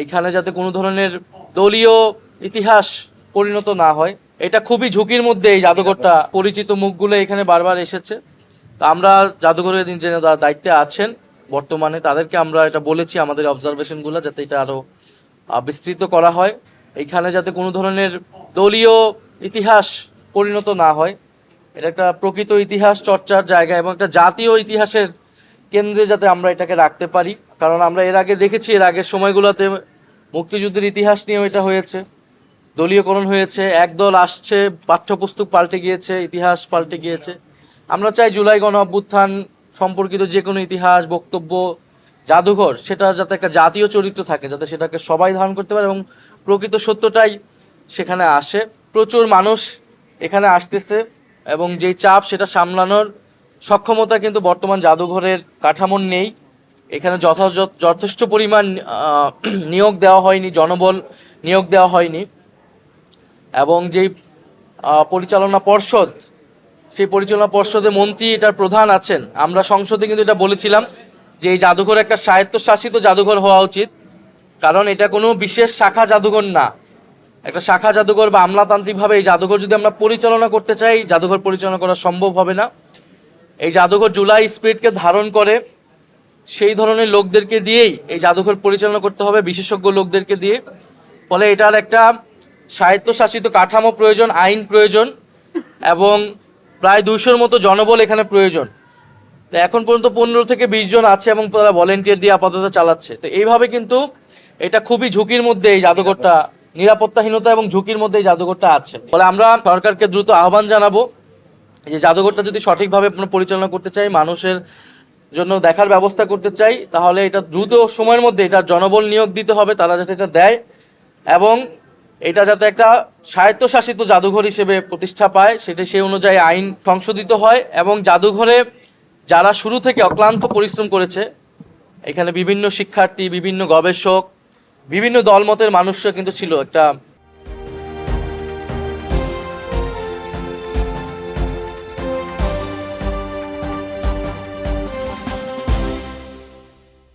এইখানে যাতে কোনো ধরনের দলীয় ইতিহাস পরিণত না হয়, এটা খুবই ঝুঁকির মধ্যে এই জাদুঘরটা। পরিচিত মুখগুলো এখানে বারবার এসেছে। আমরা জাদুঘরের যে দায়িত্বে আছেন বর্তমানে তাদেরকে আমরা এটা বলেছি আমাদের অবজারভেশনগুলো যাতে এটা আরো বিস্তৃত করা হয়। এইখানে যাতে কোনো ধরনের দলীয় ইতিহাস পরিণত না হয়, এটা একটা প্রকৃত ইতিহাস চর্চার জায়গা এবং একটা জাতীয় ইতিহাসের কেন্দ্রে যাতে আমরা এটাকে রাখতে পারি। কারণ আমরা এর আগে দেখেছি, এর আগের সময়গুলোতে মুক্তিযুদ্ধের ইতিহাস নিয়েও এটা হয়েছে, দলীয়করণ হয়েছে, একদল আসছে, পাঠ্যপুস্তক পাল্টে গিয়েছে, ইতিহাস পাল্টে গিয়েছে। আমরা চাই জুলাই গণ অভ্যুত্থান সম্পর্কিত যে কোনো ইতিহাস বক্তব্য জাদুঘর সেটা যাতে একটা জাতীয় চরিত্র থাকে, যাতে সেটাকে সবাই ধারণ করতে পারে এবং প্রকৃত সত্যটাই সেখানে আসে। প্রচুর মানুষ এখানে আসতেছে এবং যেই চাপ সেটা সামলানোর সক্ষমতা কিন্তু বর্তমান জাদুঘরের কাঠামোর নেই। এখানে যথেষ্ট পরিমাণ নিয়োগ দেওয়া হয়নি, জনবল নিয়োগ দেওয়া হয়নি এবং যেই পরিচালনা পর্ষদ, সেই পরিচালনা পর্ষদে মন্ত্রী এটার প্রধান আছেন। আমরা সংসদে কিন্তু এটা বলেছিলাম যে এই জাদুঘর একটা স্বায়ত্তশাসিত জাদুঘর হওয়া উচিত, কারণ এটা কোনো বিশেষ শাখা জাদুঘর না। একটা শাখা জাদুঘর বা আমলাতান্ত্রিকভাবে এই জাদুঘর যদি আমরা পরিচালনা করতে চাই, জাদুঘর পরিচালনা করা সম্ভব হবে না। এই জাদুঘর জুলাই স্পিরিটকে ধারণ করে সেই ধরনের লোকদেরকে দিয়েই এই জাদুঘর পরিচালনা করতে হবে, বিশেষজ্ঞ লোকদেরকে দিয়ে। ফলে এটার একটা স্বায়ত্তশাসিত কাঠামো প্রয়োজন, আইন প্রয়োজন এবং প্রায় 200-র মতো জনবল এখানে প্রয়োজন। তো এখন পর্যন্ত 15 থেকে 20 জন আছে এবং তারা ভলেন্টিয়ার দিয়ে আপাতত চালাচ্ছে। তো এইভাবে কিন্তু এটা খুবই ঝুঁকির মধ্যে এই জাদুঘরটা, নিরাপত্তাহীনতা এবং ঝুঁকির মধ্যে এই জাদুঘরটা আছে। ফলে আমরা সরকারকে দ্রুত আহ্বান জানাবো যে জাদুঘরটা যদি সঠিকভাবে পরিচালনা করতে চাই, মানুষের জন্য দেখার ব্যবস্থা করতে চাই, তাহলে এটা দ্রুত সময়ের মধ্যে এটা জনবল নিয়োগ দিতে হবে, তারা যাতে এটা দেয় এবং এটা যাতে একটা স্বায়ত্তশাসিত জাদুঘর হিসেবে প্রতিষ্ঠা পায়, সেটা সেই অনুযায়ী আইন সংশোধিত হয় এবং জাদুঘরে যারা শুরু থেকে অক্লান্ত পরিশ্রম করেছে, এখানে বিভিন্ন শিক্ষার্থী, বিভিন্ন গবেষক, বিভিন্ন দলমতের মানুষরা কিন্তু ছিল, একটা